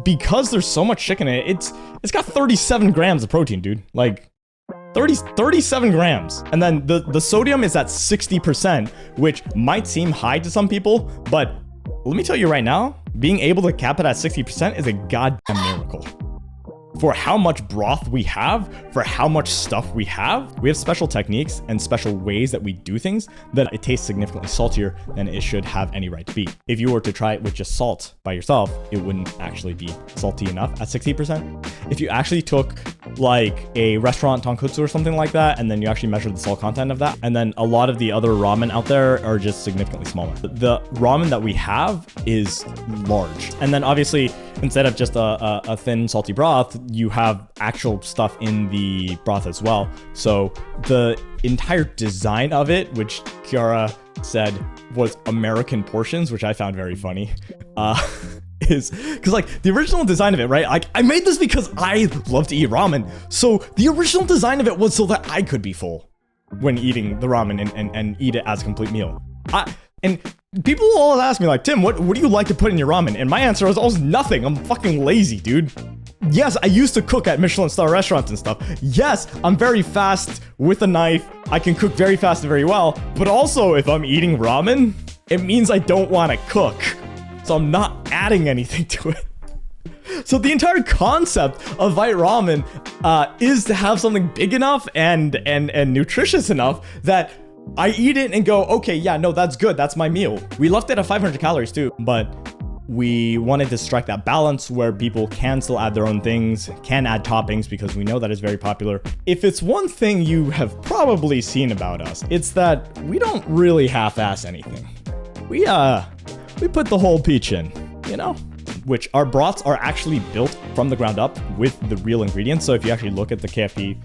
because there's so much chicken in it, it's got 37 grams of protein, dude. Like 37 grams. And then the sodium is at 60%, which might seem high to some people, but let me tell you right now, being able to cap it at 60% is a goddamn miracle. For how much broth we have, for how much stuff we have special techniques and special ways that we do things that it tastes significantly saltier than it should have any right to be. If you were to try it with just salt by yourself, it wouldn't actually be salty enough at 60%. If you actually took like a restaurant tonkotsu or something like that, and then you actually measured the salt content of that, and then a lot of the other ramen out there are just significantly smaller. The ramen that we have is large. And then obviously, instead of just a thin salty broth, you have actual stuff in the broth as well. So the entire design of it, which Kiara said was American portions, which I found very funny, is because like the original design of it, right? Like I made this because I love to eat ramen. So the original design of it was so that I could be full when eating the ramen and eat it as a complete meal. And people will always ask me like, Tim, what do you like to put in your ramen? And my answer was always nothing. I'm fucking lazy, dude. Yes, I used to cook at Michelin star restaurants and stuff. Yes, I'm very fast with a knife. I can cook very fast and very well. But also, if I'm eating ramen, it means I don't want to cook. So I'm not adding anything to it. So the entire concept of Vite Ramen is to have something big enough and nutritious enough that I eat it and go, okay, yeah, no, that's good. That's my meal. We left it at 500 calories too, but we wanted to strike that balance where people can still add their own things, can add toppings, because we know that is very popular. If it's one thing you have probably seen about us, it's that we don't really half-ass anything. We put the whole peach in, you know? Which our broths are actually built from the ground up with the real ingredients. So if you actually look at the KFP,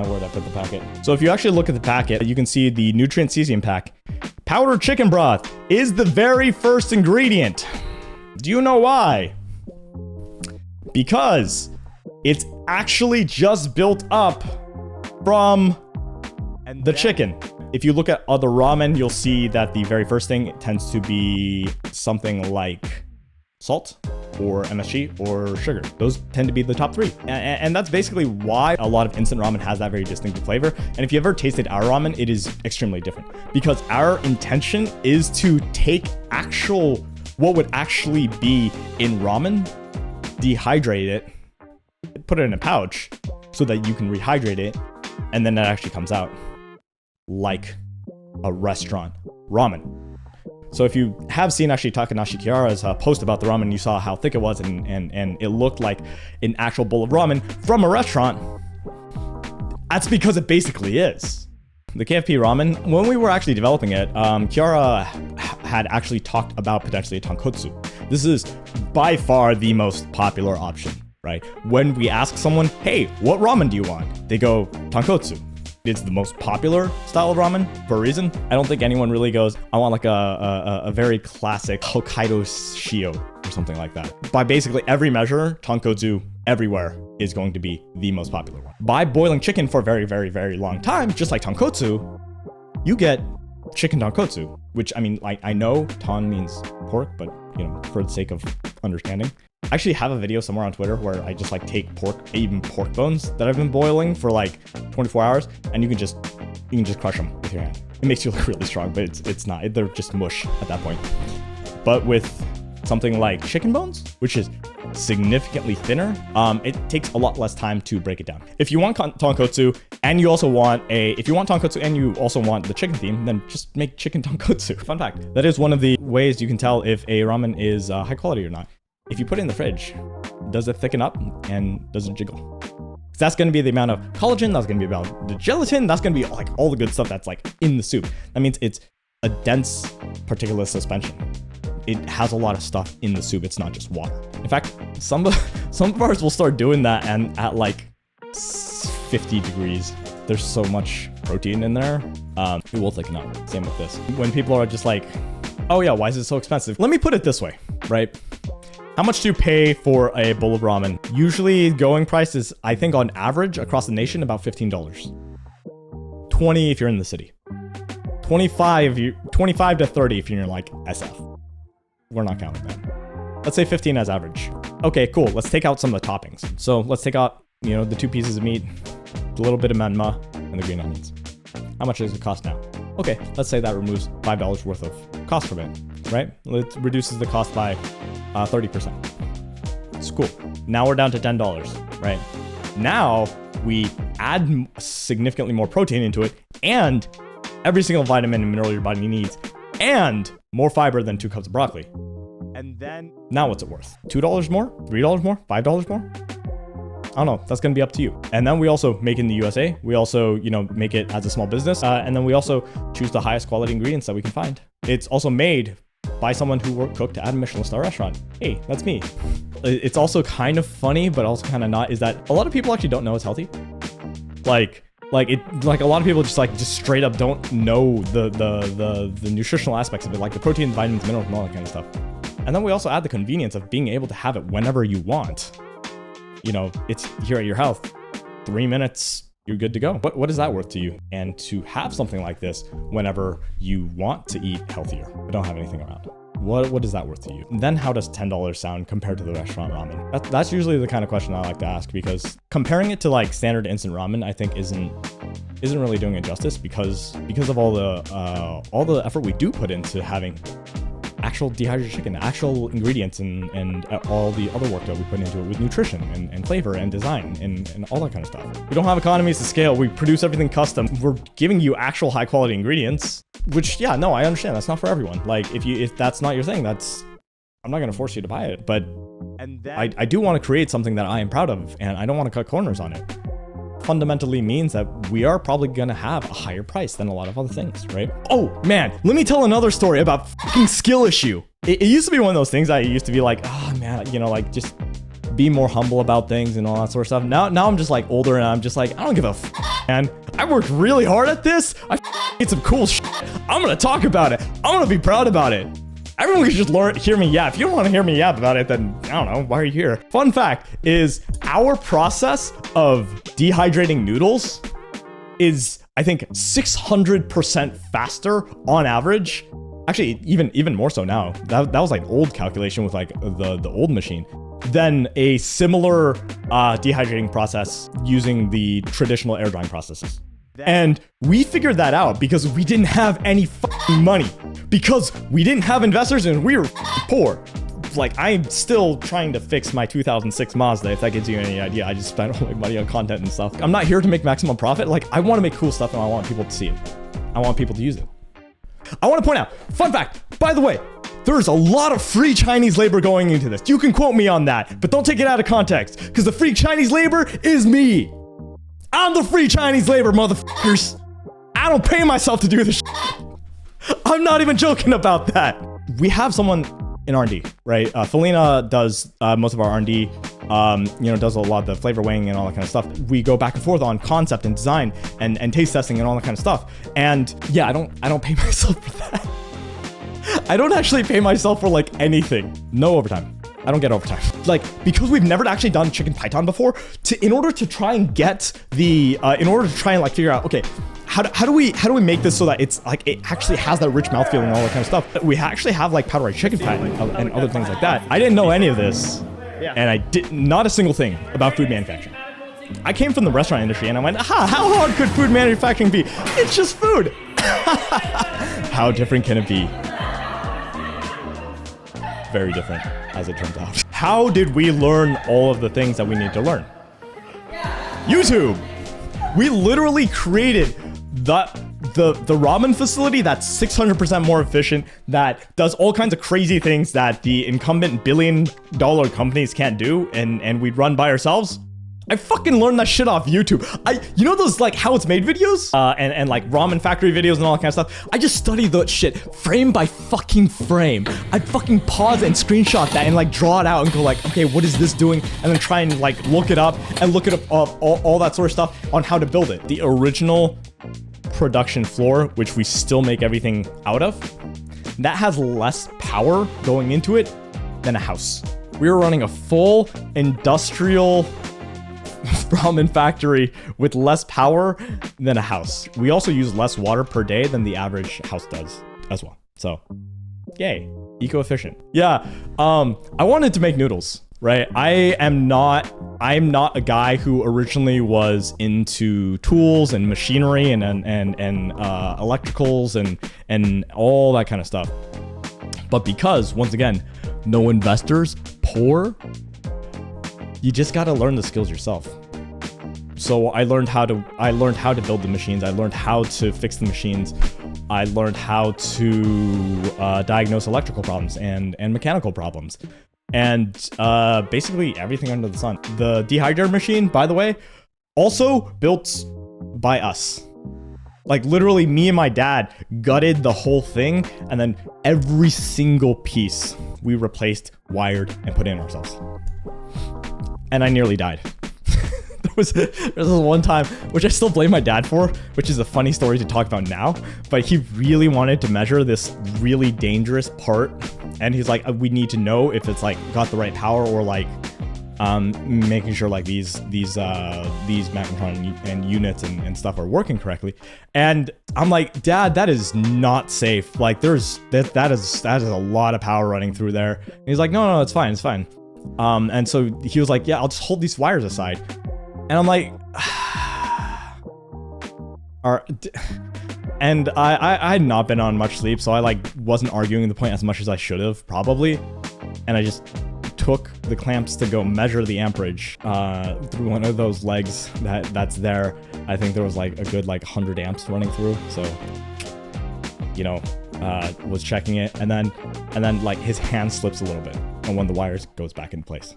where'd I put the packet? So if you actually look at the packet, you can see the nutrient cesium pack. Powdered chicken broth is the very first ingredient. Do you know why? Because it's actually just built up from the chicken. If you look at other ramen, you'll see that the very first thing tends to be something like salt or MSG or sugar. Those tend to be the top three. And that's basically why a lot of instant ramen has that very distinctive flavor. And if you ever tasted our ramen, it is extremely different because our intention is to take what would actually be in ramen, dehydrate it, put it in a pouch so that you can rehydrate it, and then it actually comes out like a restaurant ramen. So if you have seen actually Takanashi Kiara's post about the ramen, you saw how thick it was and it looked like an actual bowl of ramen from a restaurant. That's because it basically is. The KFP ramen, when we were actually developing it, Kiara had actually talked about potentially a tonkotsu. This is by far the most popular option, right? When we ask someone, hey, what ramen do you want? They go, tonkotsu. It's the most popular style of ramen for a reason. I don't think anyone really goes, I want like a very classic Hokkaido shio or something like that. By basically every measure, tonkotsu everywhere is going to be the most popular one. By boiling chicken for a very, very, very long time, just like tonkotsu, you get chicken tonkotsu, which I mean, like I know ton means pork, but you know, for the sake of understanding, I actually have a video somewhere on Twitter where I just like take pork, even pork bones that I've been boiling for like 24 hours, and you can just crush them with your hand. It makes you look really strong, but it's not. They're just mush at that point. But with something like chicken bones, which is significantly thinner, it takes a lot less time to break it down. If you want tonkotsu and you also want tonkotsu and you also want the chicken theme, then just make chicken tonkotsu. Fun fact, that is one of the ways you can tell if a ramen is high quality or not. If you put it in the fridge, does it thicken up and does it jiggle? That's going to be the amount of collagen, that's going to be about the gelatin, that's going to be like all the good stuff that's like in the soup. That means it's a dense particulate suspension. It has a lot of stuff in the soup. It's not just water. In fact, some of ours will start doing that and at like 50 degrees. There's so much protein in there. It will thicken up. Same with this. When people are just like, oh yeah, why is it so expensive? Let me put it this way, right? How much do you pay for a bowl of ramen? Usually going price is, I think on average across the nation, about $15. $20 if you're in the city. $25 to $30 if you're in like SF. We're not counting that. Let's say 15 as average. okay, cool. Let's take out some of the toppings. So let's take out, you know, the 2 pieces of meat, a little bit of menma, and the green onions. How much does it cost now? Okay, let's say that removes $5 worth of cost from it, right? It reduces the cost by 30%. It's cool. Now we're down to $10, right? Now we add significantly more protein into it and every single vitamin and mineral your body needs and more fiber than 2 cups of broccoli. And then now what's it worth? $2 more? $3 more? $5 more? I don't know. That's going to be up to you. And then we also make it in the USA. We also, you know, make it as a small business. And then we also choose the highest quality ingredients that we can find. It's also made by someone who cooked at a Michelin star restaurant. Hey, that's me. It's also kind of funny, but also kind of not, is that a lot of people actually don't know it's healthy. Like a lot of people just straight up don't know the nutritional aspects of it, like the protein, vitamins, minerals, and all that kind of stuff. And then we also add the convenience of being able to have it whenever you want. You know, it's here at your house. 3 minutes, you're good to go. What is that worth to you? And to have something like this whenever you want to eat healthier, but don't have anything around. What is that worth to you? And then how does $10 sound compared to the restaurant ramen? That's usually the kind of question I like to ask, because comparing it to like standard instant ramen, I think isn't really doing it justice because of all the effort we do put into having actual dehydrated chicken, actual ingredients, and all the other work that we put into it with nutrition and flavor and design and all that kind of stuff. We don't have economies of scale. We produce everything custom. We're giving you actual high quality ingredients, which, yeah, no, I understand. That's not for everyone. Like if that's not your thing, I'm not going to force you to buy it. But I do want to create something that I am proud of, and I don't want to cut corners on it. Fundamentally means that we are probably gonna have a higher price than a lot of other things, right? Oh man, let me tell another story about fucking skill issue. It used to be one of those things I used to be like, oh man, you know, like just be more humble about things and all that sort of stuff. Now I'm just like older and I'm just like, I don't give a man. I worked really hard at this. I did some cool shit. I'm gonna talk about it. I'm gonna be proud about it. Everyone can just hear me yap. If you don't want to hear me yap about it, then I don't know, why are you here? Fun fact is our process of dehydrating noodles is, I think, 600% faster on average. Actually, even more so now. That was like old calculation with like the old machine than a similar dehydrating process using the traditional air drying processes. And we figured that out because we didn't have any fucking money, because we didn't have investors and we were poor. Like, I'm still trying to fix my 2006 Mazda, if that gives you any idea. I just spent all my money on content and stuff. I'm not here to make maximum profit. Like, I want to make cool stuff and I want people to see it. I want people to use it. I want to point out, fun fact, by the way, there's a lot of free Chinese labor going into this. You can quote me on that, but don't take it out of context, because the free Chinese labor is me. I'm the free Chinese labor, motherfuckers. I don't pay myself to do this shit. I'm not even joking about that. We have someone in R&D, right? Felina does most of our R&D, does a lot of the flavor weighing and all that kind of stuff. We go back and forth on concept and design and taste testing and all that kind of stuff. And yeah, I don't pay myself for that. I don't actually pay myself for like anything. No overtime. I don't get overtime. Like, because we've never actually done chicken python before, in order to try and figure out, okay, how do we make this so that it's like, it actually has that rich mouthfeel and all that kind of stuff. We actually have like powdered chicken fat and other things like that. I didn't know any of this, and I did not a single thing about food manufacturing. I came from the restaurant industry and I went, how hard could food manufacturing be? It's just food. How different can it be? Very different, as it turns out. How did we learn all of the things that we need to learn? YouTube. We literally created the ramen facility that's 600% more efficient, that does all kinds of crazy things that the incumbent billion-dollar companies can't do, and we'd run by ourselves. I fucking learned that shit off YouTube. You know those like how it's made videos? And like ramen factory videos and all that kind of stuff? I just studied that shit frame by fucking frame. I'd fucking pause and screenshot that and like draw it out and go like, okay, what is this doing? And then try and like look it up all that sort of stuff on how to build it. The original production floor, which we still make everything out of, that has less power going into it than a house. We were running a full industrial ramen factory with less power than a house. We also use less water per day than the average house does as well. So, yay, eco-efficient. Yeah, I wanted to make noodles. right? I'm not a guy who originally was into tools and machinery and electricals and all that kind of stuff. But because, once again, no investors, poor, you just got to learn the skills yourself. So I learned how to build the machines. I learned how to fix the machines. I learned how to diagnose electrical problems and mechanical problems. And basically everything under the sun. The dehydrator machine, by the way, also built by us. Like literally me and my dad gutted the whole thing, and then every single piece we replaced, wired, and put in ourselves. And I nearly died. There was this one time, which I still blame my dad for, which is a funny story to talk about now, but he really wanted to measure this really dangerous part. And he's like, we need to know if it's like got the right power or like making sure like these magnetron and units and stuff are working correctly. And I'm like, Dad, that is not safe. Like that is a lot of power running through there. And he's like, no, it's fine. And so he was like, yeah, I'll just hold these wires aside. And I'm like, and I had not been on much sleep, so I like wasn't arguing the point as much as I should have probably. And I just took the clamps to go measure the amperage through one of those legs that's there. I think there was like a good like 100 amps running through. So, you know, was checking it, and then like his hand slips a little bit, and one of the wires goes back in place.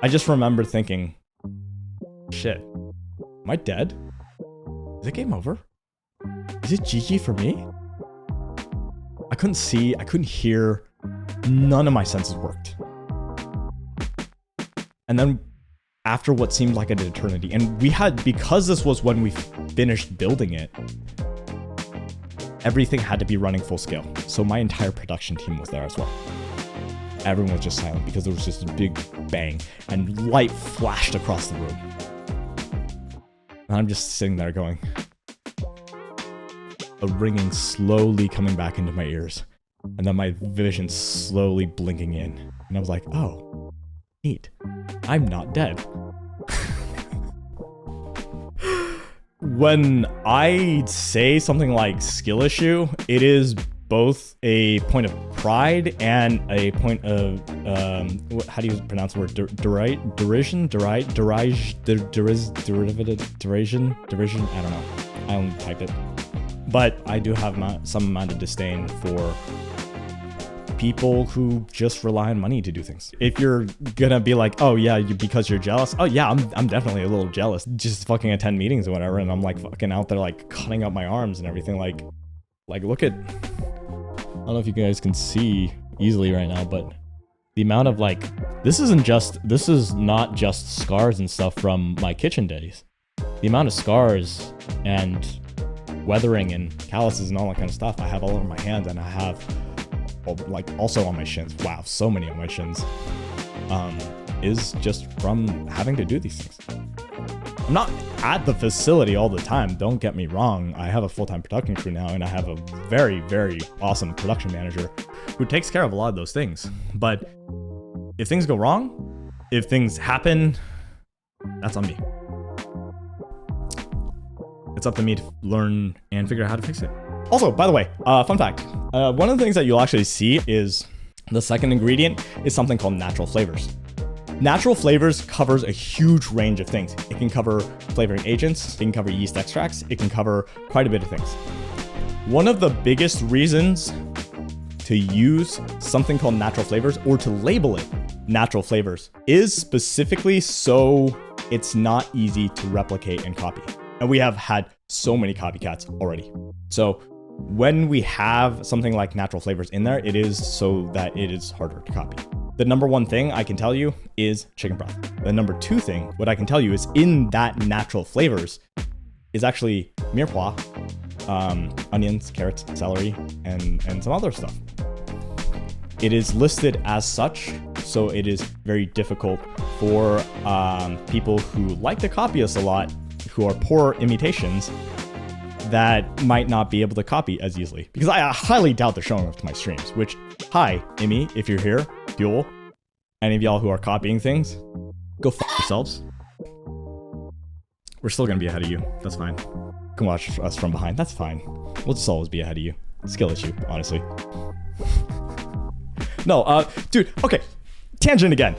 I just remember thinking, shit, am I dead? Is it game over? Is it GG for me? I couldn't see, I couldn't hear, none of my senses worked. And then after what seemed like an eternity, and because this was when we finished building it, everything had to be running full scale. So my entire production team was there as well. Everyone was just silent because there was just a big bang and light flashed across the room. And I'm just sitting there going, a ringing slowly coming back into my ears, and then my vision slowly blinking in. And I was like, oh, neat. I'm not dead. When I say something like skill issue, it is both a point of pride and a point of how do you pronounce the word? Derision? Derision? I don't know. I only typed it. But I do have some amount of disdain for people who just rely on money to do things. If you're gonna be like, oh yeah, because you're jealous. Oh yeah, I'm definitely a little jealous. Just fucking attend meetings or whatever, and I'm like fucking out there like cutting up my arms and everything. Like look at. I don't know if you guys can see easily right now, but the amount of like, this is not just scars and stuff from my kitchen days. The amount of scars and weathering and calluses and all that kind of stuff I have all over my hands, and I have like also on my shins. Wow, so many on my shins. Is just from having to do these things. I'm not at the facility all the time, don't get me wrong. I have a full-time production crew now, and I have a very, very awesome production manager who takes care of a lot of those things. But if things go wrong, if things happen, that's on me. It's up to me to learn and figure out how to fix it. Also, by the way, fun fact, one of the things that you'll actually see is the second ingredient is something called natural flavors. Natural flavors covers a huge range of things. It can cover flavoring agents, it can cover yeast extracts, it can cover quite a bit of things. One of the biggest reasons to use something called natural flavors, or to label it natural flavors, is specifically so it's not easy to replicate and copy. And we have had so many copycats already. So when we have something like natural flavors in there, it is so that it is harder to copy. The number one thing I can tell you is chicken broth. The number two thing, what I can tell you is in that natural flavors is actually mirepoix, onions, carrots, celery, and some other stuff. It is listed as such, so it is very difficult for people who like to copy us a lot, who are poor imitations, that might not be able to copy as easily. Because I highly doubt they're showing up to my streams, which Hi, Imi, if you're here, Fuel, any of y'all who are copying things, go f yourselves. We're still gonna be ahead of you. That's fine. You can watch us from behind. That's fine. We'll just always be ahead of you. Skill issue, honestly. No, dude, okay. Tangent again.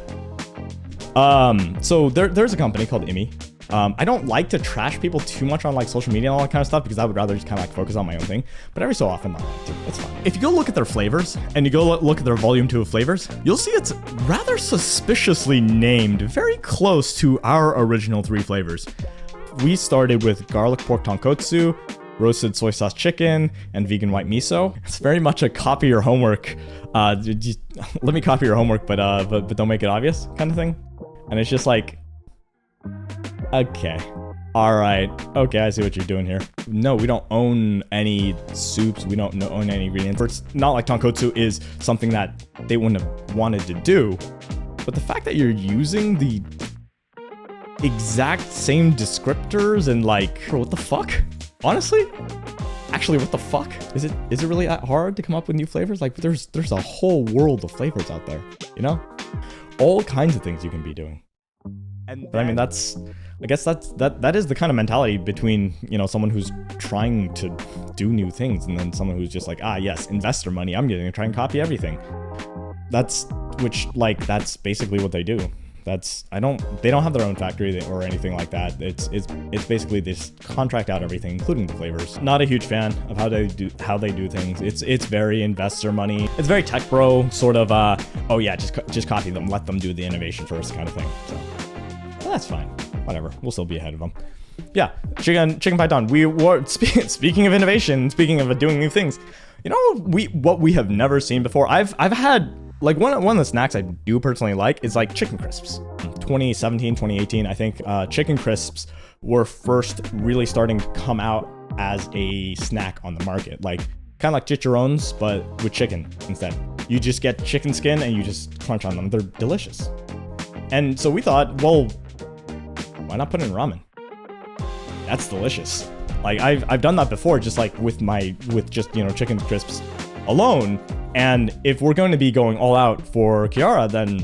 So there's a company called Imi. I don't like to trash people too much on like social media and all that kind of stuff because I would rather just kind of like focus on my own thing. But every so often, I like to. It's fine. If you go look at their flavors and you go look at their volume 2 of flavors, you'll see it's rather suspiciously named, very close to our original 3 flavors. We started with garlic pork tonkotsu, roasted soy sauce chicken, and vegan white miso. It's very much a copy your homework. Let me copy your homework, but don't make it obvious kind of thing. And it's just like, okay, all right, okay, I see what you're doing here. No, we don't own any soups. We don't own any ingredients. It's not like tonkotsu is something that they wouldn't have wanted to do, but the fact that you're using the exact same descriptors and like, what the fuck? Honestly, actually, what the fuck? Is it really that hard to come up with new flavors? Like, there's a whole world of flavors out there, you know? All kinds of things you can be doing. But I mean, I guess that is the kind of mentality between, you know, someone who's trying to do new things and then someone who's just like, ah, yes, investor money, I'm going to try and copy everything. That's basically what they do. They don't have their own factory or anything like that. It's basically they just contract out everything, including the flavors. Not a huge fan of how they do things. It's very investor money. It's very tech bro sort of oh yeah, just copy them, let them do the innovation first kind of thing. So well, that's fine. Whatever. We'll still be ahead of them. Yeah, chicken python. We were speaking of innovation, speaking of doing new things. You know what we have never seen before. I've had like one of the snacks I do personally like is like chicken crisps. 2017, 2018, I think chicken crisps were first really starting to come out as a snack on the market. Like kind of like chicharrones, but with chicken instead. You just get chicken skin and you just crunch on them. They're delicious. And so we thought, well, why not put it in ramen? That's delicious. Like I've done that before, just like with just, you know, chicken crisps alone. And if we're going to be going all out for Kiara, then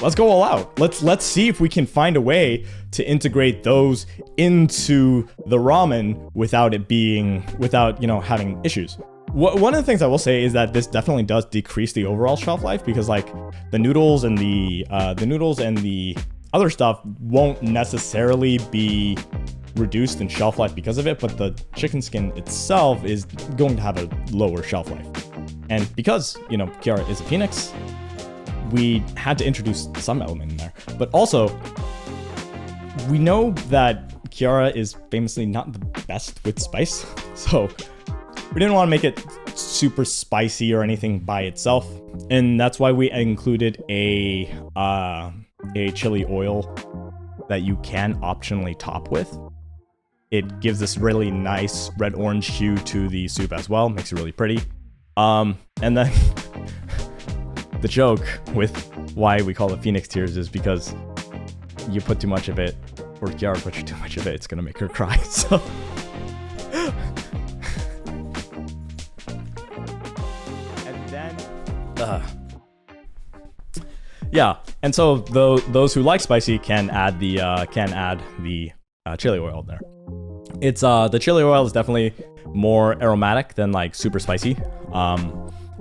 let's go all out. Let's see if we can find a way to integrate those into the ramen without, you know, having issues. One of the things I will say is that this definitely does decrease the overall shelf life because like the noodles and the other stuff won't necessarily be reduced in shelf life because of it, but the chicken skin itself is going to have a lower shelf life. And because, you know, Kiara is a phoenix, we had to introduce some element in there. But also, we know that Kiara is famously not the best with spice, so we didn't want to make it super spicy or anything by itself, and that's why we included a chili oil that you can optionally top with. It gives this really nice red-orange hue to the soup as well, makes it really pretty. And then the joke with why we call it Phoenix Tears is because you put too much of it, or Kiara puts too much of it, it's gonna make her cry, so. And then, yeah, and so those who like spicy can add the chili oil there. It's the chili oil is definitely more aromatic than like super spicy.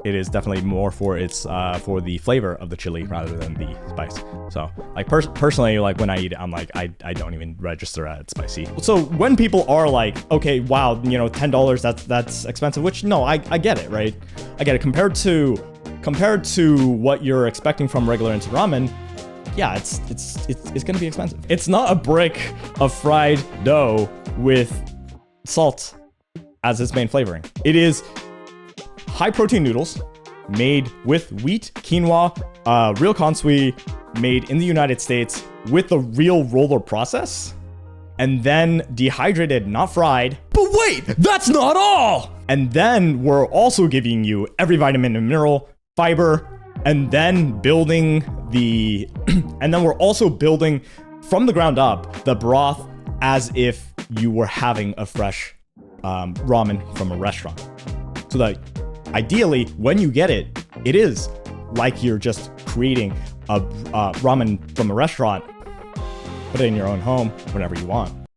It is definitely more for its for the flavor of the chili rather than the spice. So like personally, like when I eat it, I'm like I don't even register at spicy. So when people are like, okay, wow, you know, $10, that's expensive. Which no, I get it, right? I get it compared to what you're expecting from regular instant ramen. Yeah, it's gonna be expensive. It's not a brick of fried dough with salt as its main flavoring. It is high protein noodles made with wheat, quinoa, real kansui, made in the United States with the real roller process, and then dehydrated, not fried. But wait, that's not all! And then we're also giving you every vitamin and mineral, fiber, and then and then we're also building from the ground up the broth as if you were having a fresh ramen from a restaurant. So that ideally, when you get it, it is like you're just creating a ramen from a restaurant. Put it in your own home whenever you want.